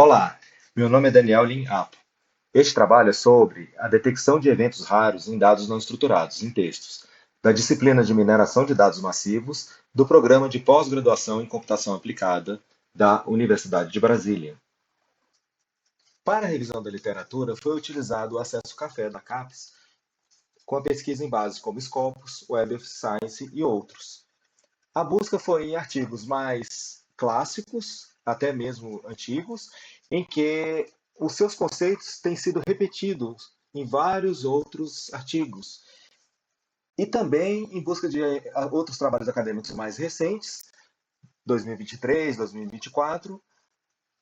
Olá, meu nome é Daniel Lin Apo. Este trabalho é sobre a detecção de eventos raros em dados não estruturados, em textos, da disciplina de mineração de dados massivos do programa de pós-graduação em computação aplicada da Universidade de Brasília. Para a revisão da literatura, foi utilizado o acesso café da CAPES, com a pesquisa em bases como Scopus, Web of Science e outros. A busca foi em artigos mais clássicos, até mesmo antigos, em que os seus conceitos têm sido repetidos em vários outros artigos. E também em busca de outros trabalhos acadêmicos mais recentes, 2023, 2024,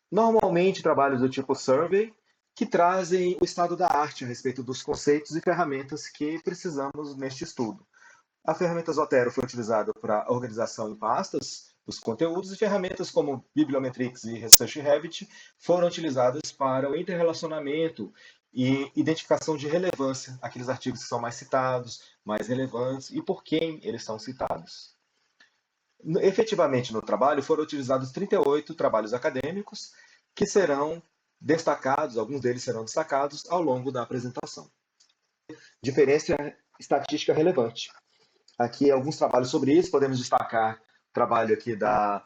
normalmente trabalhos do tipo survey, que trazem o estado da arte a respeito dos conceitos e ferramentas que precisamos neste estudo. A ferramenta Zotero foi utilizada para a organização em pastas dos conteúdos e ferramentas como Bibliometrics e Research Rabbit foram utilizadas para o interrelacionamento e identificação de relevância, aqueles artigos que são mais citados, mais relevantes e por quem eles são citados. Efetivamente, no trabalho foram utilizados 38 trabalhos acadêmicos que serão destacados, alguns deles serão destacados ao longo da apresentação. Diferença estatística relevante. Aqui alguns trabalhos sobre isso, podemos destacar o trabalho aqui da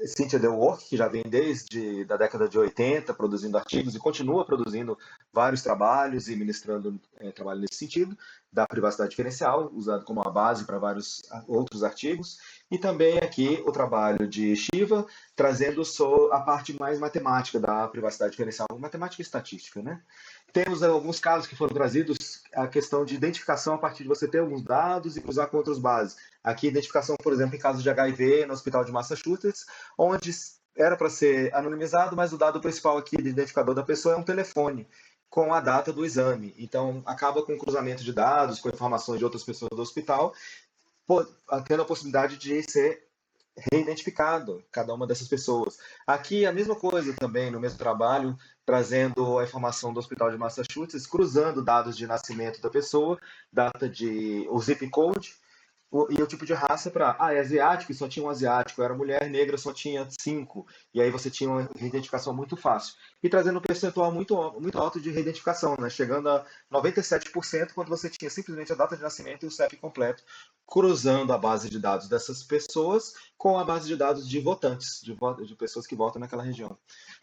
Cynthia Dellworth, que já vem desde a década de 80 produzindo artigos e continua produzindo vários trabalhos e ministrando trabalho nesse sentido, da privacidade diferencial, usado como uma base para vários outros artigos, e também aqui o trabalho de Shiva, trazendo só a parte mais matemática da privacidade diferencial, matemática e estatística, né? Temos alguns casos que foram trazidos, a questão de identificação a partir de você ter alguns dados e cruzar com outras bases. Aqui, identificação, por exemplo, em caso de HIV no Hospital de Massachusetts, onde era para ser anonimizado, mas o dado principal aqui de identificador da pessoa é um telefone com a data do exame. Então, acaba com o cruzamento de dados, com informações de outras pessoas do hospital, tendo a possibilidade de ser reidentificado cada uma dessas pessoas. Aqui a mesma coisa também, no mesmo trabalho, trazendo a informação do Hospital de Massachusetts, cruzando dados de nascimento da pessoa, data de o zip code e o tipo de raça para, é asiático e só tinha um asiático, era mulher negra, só tinha cinco, e aí você tinha uma reidentificação muito fácil. E trazendo um percentual muito alto de reidentificação, né? Chegando a 97% quando você tinha simplesmente a data de nascimento e o CEP completo, cruzando a base de dados dessas pessoas com a base de dados de votantes, de pessoas que votam naquela região.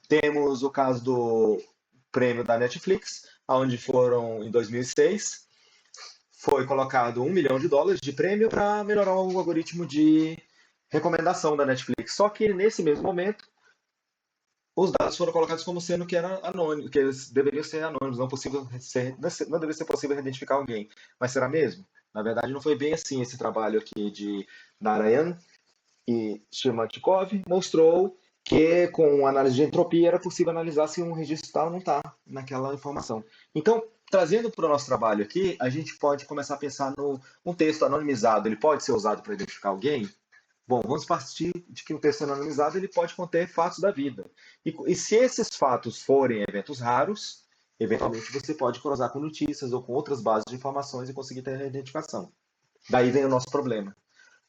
Temos o caso do prêmio da Netflix, onde foram em 2006, foi colocado US$ 1 milhão de prêmio para melhorar o algoritmo de recomendação da Netflix. Só que nesse mesmo momento, os dados foram colocados como sendo que era anônimo, que eles deveriam ser anônimos, não deveria ser possível identificar alguém. Mas será mesmo? Na verdade, não foi bem assim. Esse trabalho aqui de Narayan e Shirmatikov mostrou que com análise de entropia era possível analisar se um registro está ou não está naquela informação. Então, trazendo para o nosso trabalho aqui, a gente pode começar a pensar no um texto anonimizado. Ele pode ser usado para identificar alguém? Bom, vamos partir de que um texto anonimizado ele pode conter fatos da vida. E se esses fatos forem eventos raros, eventualmente você pode cruzar com notícias ou com outras bases de informações e conseguir ter a identificação. Daí vem o nosso problema.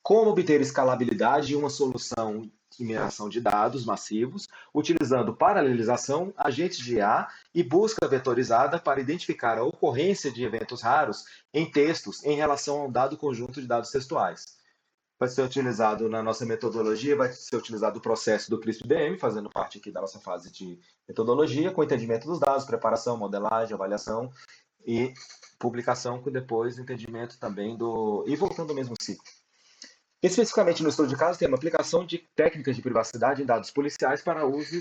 Como obter escalabilidade em uma solução de mineração de dados massivos, utilizando paralelização, agentes de IA e busca vetorizada para identificar a ocorrência de eventos raros em textos em relação a um dado conjunto de dados textuais. Vai ser utilizado na nossa metodologia, vai ser utilizado o processo do CRISP-DM, fazendo parte aqui da nossa fase de metodologia, com entendimento dos dados, preparação, modelagem, avaliação e publicação, com depois entendimento também do... E voltando ao mesmo ciclo. Especificamente no estudo de caso, tem uma aplicação de técnicas de privacidade em dados policiais para uso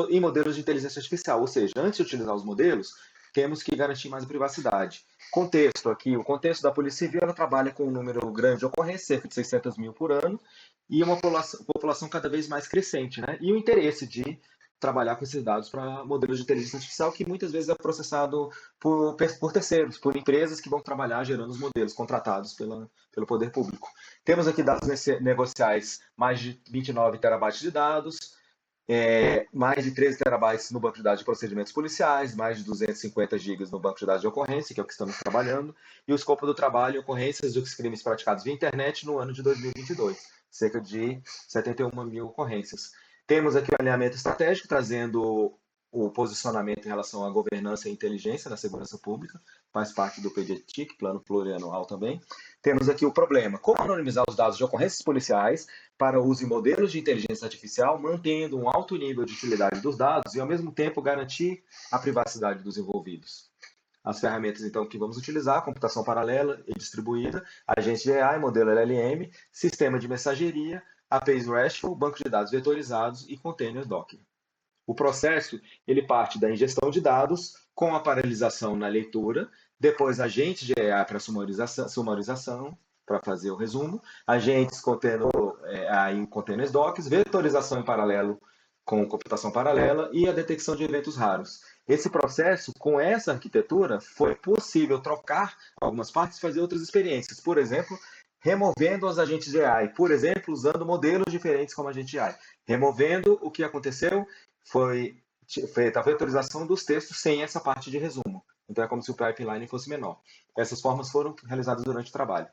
em modelos de inteligência artificial. Ou seja, antes de utilizar os modelos, temos que garantir mais a privacidade. Contexto aqui, o contexto da Polícia Civil, ela trabalha com um número grande de ocorrências, cerca de 600 mil por ano, e uma população cada vez mais crescente, né? E o interesse de trabalhar com esses dados para modelos de inteligência artificial que muitas vezes é processado por terceiros, por empresas que vão trabalhar gerando os modelos contratados pelo poder público. Temos aqui dados negociais, mais de 29 terabytes de dados, mais de 13 terabytes no banco de dados de procedimentos policiais, mais de 250 gigas no banco de dados de ocorrência, que é o que estamos trabalhando, e o escopo do trabalho, ocorrências dos crimes praticados via internet no ano de 2022, cerca de 71 mil ocorrências. Temos aqui o alinhamento estratégico, trazendo o posicionamento em relação à governança e inteligência da segurança pública, faz parte do PDTIC, Plano Plurianual também. Temos aqui o problema, como anonimizar os dados de ocorrências policiais para uso em modelos de inteligência artificial, mantendo um alto nível de utilidade dos dados e, ao mesmo tempo, garantir a privacidade dos envolvidos. As ferramentas, então, que vamos utilizar, computação paralela e distribuída, agente de AI, modelo LLM, sistema de mensageria, APIs RESTful, banco de dados vetorizados e containers Docker. O processo, ele parte da ingestão de dados com a paralelização na leitura, depois agentes de AI para sumarização, para fazer o resumo, agentes contendo AI em containers Docker, vetorização em paralelo com computação paralela e a detecção de eventos raros. Esse processo, com essa arquitetura, foi possível trocar algumas partes e fazer outras experiências. Por exemplo, removendo os agentes de AI, por exemplo, usando modelos diferentes como agente de AI. Removendo, o que aconteceu foi feita a vetorização dos textos sem essa parte de resumo. Então é como se o pipeline fosse menor. Essas formas foram realizadas durante o trabalho.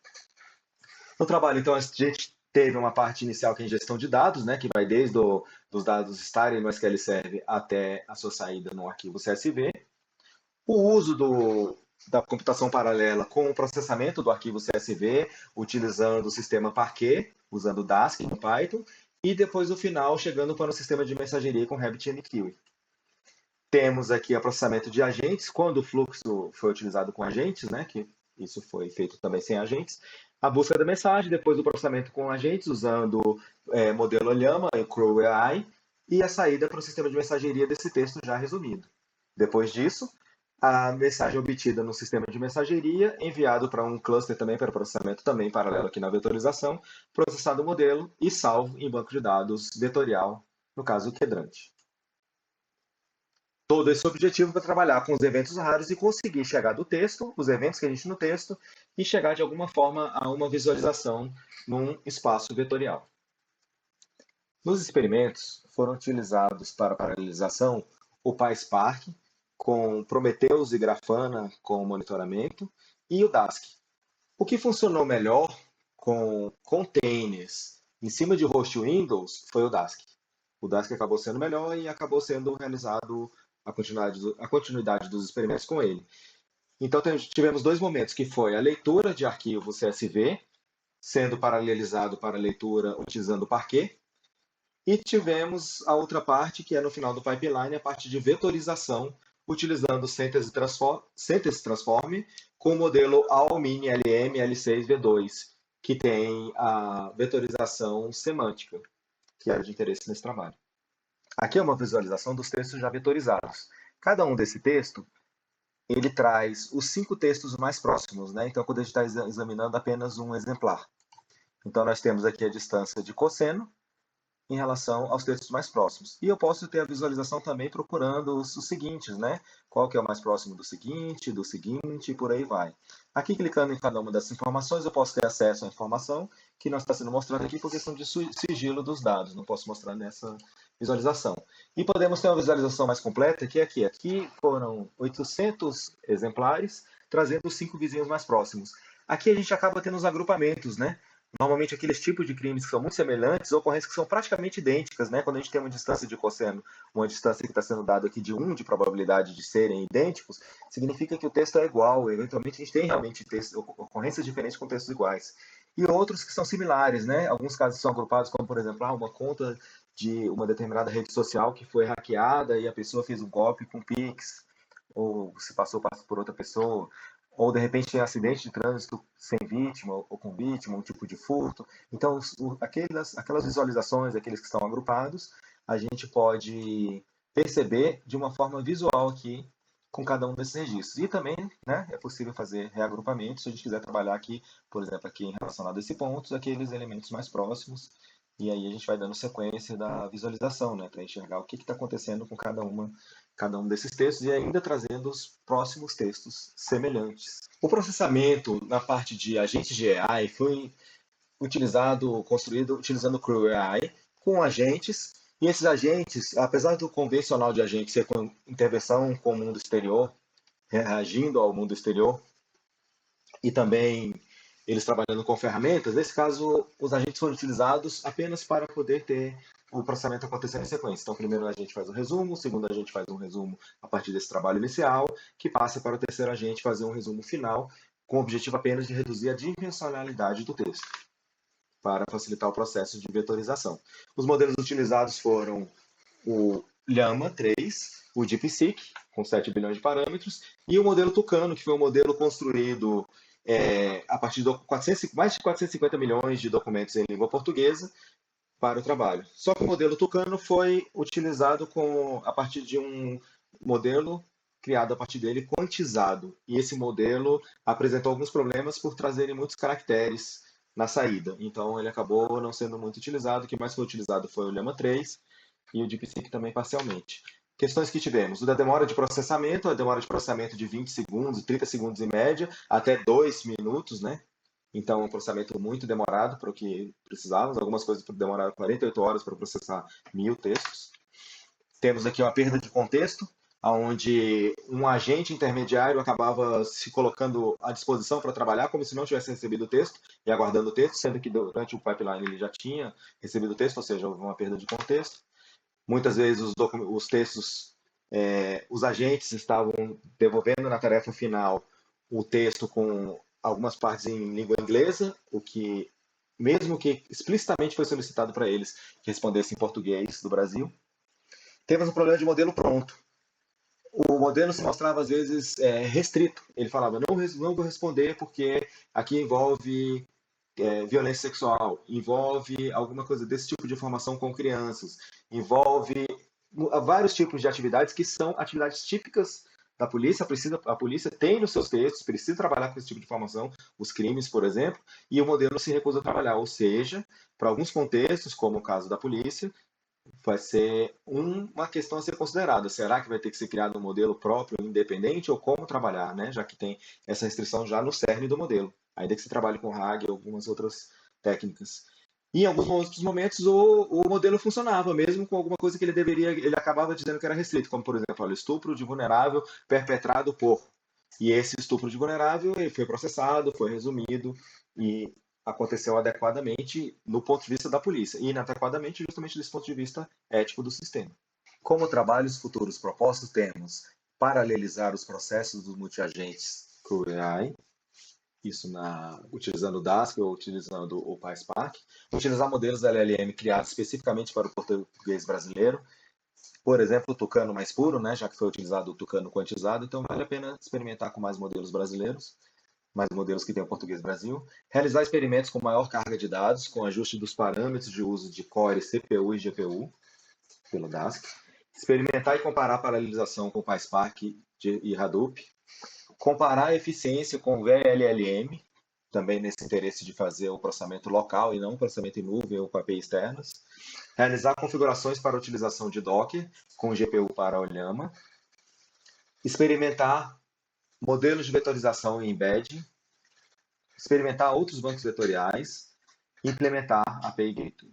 No trabalho, então, a gente teve uma parte inicial que é a ingestão de dados, né, que vai desde os dados estarem no SQL Server até a sua saída no arquivo CSV. O uso da computação paralela com o processamento do arquivo CSV, utilizando o sistema Parquet, usando o Dask no Python, e depois o final chegando para o sistema de mensageria com RabbitMQ. Temos aqui o processamento de agentes, quando o fluxo foi utilizado com agentes, né, que isso foi feito também sem agentes, a busca da mensagem, depois o processamento com agentes, usando modelo Llama e Crow AI, e a saída para o sistema de mensageria desse texto já resumido. Depois disso, a mensagem obtida no sistema de mensageria, enviado para um cluster também para processamento também paralelo aqui na vetorização, processado o modelo e salvo em banco de dados vetorial, no caso o quadrante. Todo esse objetivo para trabalhar com os eventos raros e conseguir chegar do texto, os eventos que a gente no texto, e chegar de alguma forma a uma visualização num espaço vetorial. Nos experimentos, foram utilizados para paralelização o PySpark, com Prometheus e Grafana com monitoramento, e o Dask. O que funcionou melhor com containers em cima de host Windows foi o Dask. O Dask acabou sendo melhor e acabou sendo realizado a continuidade dos experimentos com ele. Então tivemos dois momentos, que foi a leitura de arquivo CSV, sendo paralelizado para a leitura utilizando o Parquet, e tivemos a outra parte, que é no final do pipeline, a parte de vetorização, utilizando o Synthesis Transform com o modelo ALMINI LM L6 V2, que tem a vetorização semântica, que era de interesse nesse trabalho. Aqui é uma visualização dos textos já vetorizados. Cada um desse texto, ele traz os 5 textos mais próximos, né? Então, quando a gente está examinando apenas um exemplar. Então, nós temos aqui a distância de cosseno em relação aos textos mais próximos. E eu posso ter a visualização também procurando os seguintes, né? Qual que é o mais próximo do seguinte, e por aí vai. Aqui, clicando em cada uma dessas informações, eu posso ter acesso à informação que não está sendo mostrada aqui por questão de sigilo dos dados. Não posso mostrar nessa visualização. E podemos ter uma visualização mais completa, que é aqui. Aqui foram 800 exemplares, trazendo os 5 vizinhos mais próximos. Aqui a gente acaba tendo os agrupamentos, né? Normalmente aqueles tipos de crimes que são muito semelhantes, ocorrências que são praticamente idênticas, né? Quando a gente tem uma distância de cosseno, uma distância que está sendo dada aqui de 1 de probabilidade de serem idênticos, significa que o texto é igual. Eventualmente a gente tem realmente ocorrências diferentes com textos iguais. E outros que são similares, né? Alguns casos são agrupados como, por exemplo, uma conta de uma determinada rede social que foi hackeada e a pessoa fez um golpe com Pix, ou se passou por outra pessoa, ou de repente tem acidente de trânsito sem vítima ou com vítima, um tipo de furto. Então, aquelas visualizações, aqueles que estão agrupados, a gente pode perceber de uma forma visual aqui com cada um desses registros. E também, né, é possível fazer reagrupamento se a gente quiser trabalhar aqui, por exemplo, aqui em relacionado a esse ponto, aqueles elementos mais próximos, e aí a gente vai dando sequência da visualização, né, para enxergar o que está acontecendo com cada um desses textos e ainda trazendo os próximos textos semelhantes. O processamento na parte de agentes de AI foi construído utilizando o Crew AI com agentes, e esses agentes, apesar do convencional de agente ser com intervenção com o mundo exterior, reagindo ao mundo exterior, e também eles trabalhando com ferramentas, nesse caso os agentes foram utilizados apenas para poder ter o processamento acontecendo em sequência. Então, primeiro a gente faz um resumo, segundo a gente faz um resumo a partir desse trabalho inicial, que passa para o terceiro agente fazer um resumo final, com o objetivo apenas de reduzir a dimensionalidade do texto, para facilitar o processo de vetorização. Os modelos utilizados foram o Llama 3, o DeepSeek, com 7 bilhões de parâmetros, e o modelo Tucano, que foi um modelo construído a partir de mais de 450 milhões de documentos em língua portuguesa para o trabalho. Só que o modelo Tucano foi utilizado a partir de um modelo criado a partir dele quantizado. E esse modelo apresentou alguns problemas por trazerem muitos caracteres na saída. Então ele acabou não sendo muito utilizado. O que mais foi utilizado foi o Llama 3 e o DeepSeek também parcialmente. Questões que tivemos: o da demora de processamento, a demora de processamento de 20 segundos, 30 segundos em média, até 2 minutos, né? Então, um processamento muito demorado para o que precisávamos. Algumas coisas demoraram 48 horas para processar 1000 textos. Temos aqui uma perda de contexto, onde um agente intermediário acabava se colocando à disposição para trabalhar como se não tivesse recebido o texto e aguardando o texto, sendo que durante o pipeline ele já tinha recebido o texto, ou seja, houve uma perda de contexto. Muitas vezes os textos, os agentes estavam devolvendo na tarefa final o texto com algumas partes em língua inglesa, o que, mesmo que explicitamente foi solicitado para eles que respondessem em português do Brasil. Temos um problema de modelo pronto. O modelo se mostrava, às vezes, restrito. Ele falava, não vou responder porque aqui envolve violência sexual, envolve alguma coisa desse tipo de informação com crianças, envolve vários tipos de atividades que são atividades típicas da polícia. A polícia tem nos seus textos, precisa trabalhar com esse tipo de informação, os crimes, por exemplo, e o modelo se recusa a trabalhar. Ou seja, para alguns contextos, como o caso da polícia, vai ser uma questão a ser considerada. Será que vai ter que ser criado um modelo próprio, independente, ou como trabalhar, né? Já que tem essa restrição já no cerne do modelo, ainda que se trabalhe com RAG e algumas outras técnicas. E em alguns outros momentos o modelo funcionava, mesmo com alguma coisa que ele acabava dizendo que era restrito, como por exemplo, olha, estupro de vulnerável perpetrado por. E esse estupro de vulnerável foi processado, foi resumido e aconteceu adequadamente no ponto de vista da polícia, e inadequadamente justamente desse ponto de vista ético do sistema. Como trabalhos futuros propostos, temos paralelizar os processos dos multiagentes QAI, isso utilizando o Dask ou utilizando o PySpark, utilizar modelos LLM criados especificamente para o português brasileiro, por exemplo, o Tucano mais puro, né, já que foi utilizado o Tucano quantizado, então vale a pena experimentar com mais modelos brasileiros, mais modelos que tem o português Brasil. Realizar experimentos com maior carga de dados, com ajuste dos parâmetros de uso de core, CPU e GPU, pelo Dask. Experimentar e comparar a paralelização com o PySpark e Hadoop. Comparar a eficiência com o VLLM, também nesse interesse de fazer o processamento local e não o processamento em nuvem ou com API externas. Realizar configurações para utilização de Docker com GPU para o Llama. Experimentar modelos de vetorização em embedding. Experimentar outros bancos vetoriais. Implementar API Gateway.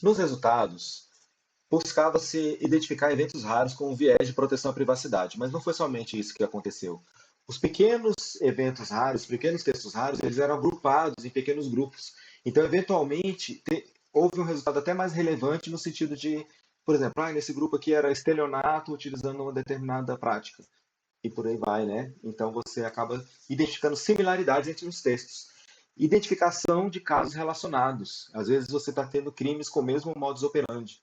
Nos resultados, buscava-se identificar eventos raros com um viés de proteção à privacidade, mas não foi somente isso que aconteceu. Os pequenos eventos raros, pequenos textos raros, eles eram agrupados em pequenos grupos. Então, eventualmente, houve um resultado até mais relevante no sentido de, por exemplo, nesse grupo aqui era estelionato utilizando uma determinada prática. E por aí vai, né? Então, você acaba identificando similaridades entre os textos. Identificação de casos relacionados. Às vezes, você está tendo crimes com o mesmo modus operandi.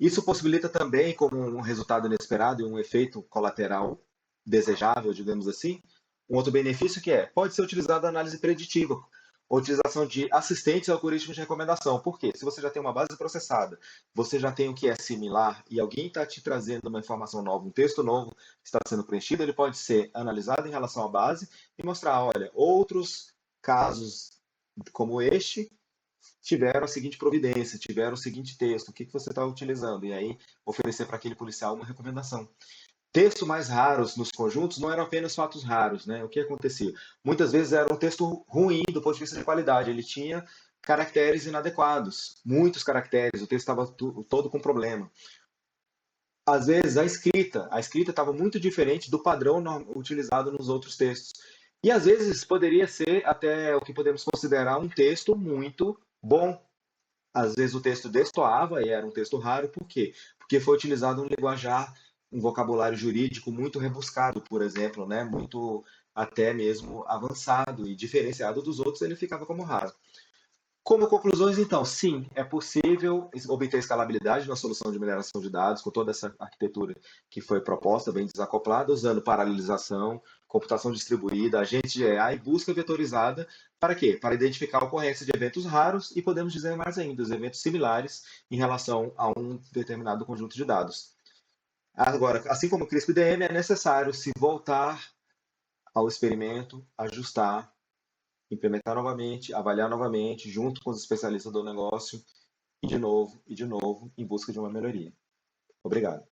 Isso possibilita também, como um resultado inesperado e um efeito colateral desejável, digamos assim, um outro benefício que pode ser utilizado a análise preditiva, a utilização de assistentes e algoritmos de recomendação. Por quê? Se você já tem uma base processada, você já tem o que é similar e alguém está te trazendo uma informação nova, um texto novo está sendo preenchido, ele pode ser analisado em relação à base e mostrar, olha, outros casos como este tiveram a seguinte providência, tiveram o seguinte texto, o que você está utilizando? E aí oferecer para aquele policial uma recomendação. Textos mais raros nos conjuntos não eram apenas fatos raros, né? O que acontecia? Muitas vezes era um texto ruim do ponto de vista de qualidade, ele tinha caracteres inadequados, muitos caracteres, o texto estava todo com problema. Às vezes a escrita estava muito diferente do padrão utilizado nos outros textos. E às vezes poderia ser até o que podemos considerar um texto muito bom. às vezes o texto destoava e era um texto raro, por quê? Porque foi utilizado um linguajar, um vocabulário jurídico muito rebuscado, por exemplo, né? Muito até mesmo avançado e diferenciado dos outros, ele ficava como raro. Como conclusões, então, sim, é possível obter escalabilidade na solução de mineração de dados com toda essa arquitetura que foi proposta, bem desacoplada, usando paralelização, computação distribuída, agentes de AI, busca vetorizada, para quê? Para identificar a ocorrência de eventos raros e, podemos dizer mais ainda, os eventos similares em relação a um determinado conjunto de dados. Agora, assim como o CRISP-DM, é necessário se voltar ao experimento, ajustar, implementar novamente, avaliar novamente, junto com os especialistas do negócio, e de novo, em busca de uma melhoria. Obrigado.